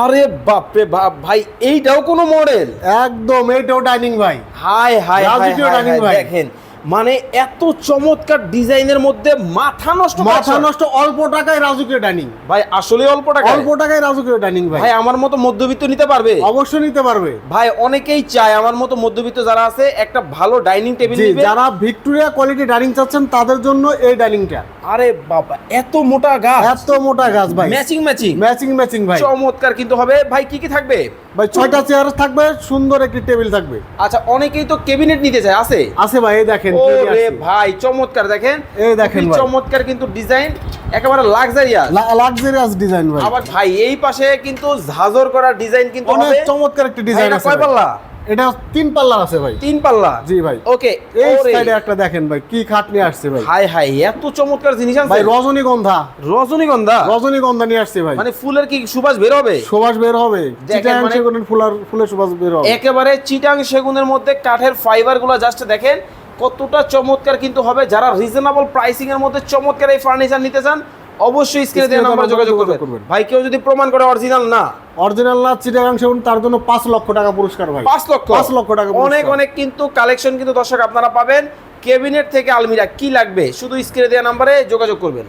আরে বাপরে বাপ ভাই, এইটাও কোনো মডেল? একদম, এইটাও ডাইনিং ভাই। হাই হাই হাই রাজকীয় হাই dining হাই, ভাই। দেখেন মানে এত চমৎকার ডিজাইনের মধ্যে মাথা নষ্ট মাথা collection। নষ্ট, অল্প টাকায় রাজকীয় ডাইনিং। ভাই আসলে অল্প টাকা? অল্প টাকায় রাজকীয় ডাইনিং ভাই। ভাই আমার মতো মধ্যবিত্ত নিতে পারবে? অবশ্যই নিতে পারবে ভাই অনেকেই চায় আমার মতো মধ্যবিত্ত যারা আছে একটা ভালো ডাইনিং টেবিল জি, নিবে। যারা ভিক্টোরিয়া কোয়ালিটি ডাইনিং চাচ্ছেন তাদের জন্য এই ডাইনিংটা। আরে বাবা, এত মোটা গাছ, এত মোটা গাছ ভাই, ম্যাচিং ম্যাচিং ম্যাচিং ম্যাচিং ভাই। চমৎকার কিন্তু হবে। ভাই কি কি থাকবে? ভাই 6টা চেয়ার থাকবে, সুন্দর একটি টেবিল থাকবে। আচ্ছা, অনেকেই তো ক্যাবিনেট নিতে চায়, আছে? আছে ভাই, এই দেখেন কি ওরে আসছে। ভাই চমৎকার, দেখেন এই দেখেন খুবই ভাই। চমৎকার কিন্তু ডিজাইন, একেবারে লাক্সারিয়াস। লাক্সারিয়াস ডিজাইন ভাই। আবার ভাই এই পাশে কিন্তু ঝাঁঝর করা ডিজাইন কিন্তু অনেক হবে। চমৎকার একটা ভাই, ডিজাইন এটা আছে কয় ভাই। পাল্লা? এটা 3 পাল্লা আছে ভাই। 3 পাল্লা? জি ভাই। ওকে, এই ওরে সাইডে একটা দেখেন ভাই, কি খাট নিয়ে আসছে ভাই। হাই হাই, এত চমৎকার জিনিস আছে ভাই রজনীগন্ধা, রজনীগন্ধা। রজনীগন্ধা নিয়ে আসছে ভাই। মানে ফুলের কি সুবাস বের হবে? সুবাস বের হবে, দেখেন চিটাগাং মানে- সেগুনের ফুলের সুবাস বের হবে। একেবারে চিটাং সেগুনের মধ্যে কাঠের ফাইবার গুলো জাস্ট দেখেন কতটা চমৎকার কিন্তু হবে। যারা রিজনেবল প্রাইসিং এর মধ্যে চমৎকার এই ফার্নিচার নিতে চান অবশ্যই স্ক্রিনে দেওয়া নাম্বার যোগাযোগ করবেন। ভাই কেউ যদি প্রমাণ করে অরিজিনাল না, অরিজিনাল না চিটাগাং সেগুন, তার জন্য 5 লক্ষ টাকা পুরস্কার ভাই। 5 লক্ষ 5 লক্ষ টাকা পুরস্কার। অনেক অনেক কিন্তু কালেকশন কিন্তু দর্শক আপনারা পাবেন। ক্যাবিনেট থেকে আলমিরা কি লাগবে শুধু স্ক্রিনে দেওয়া নাম্বারে যোগাযোগ করবেন।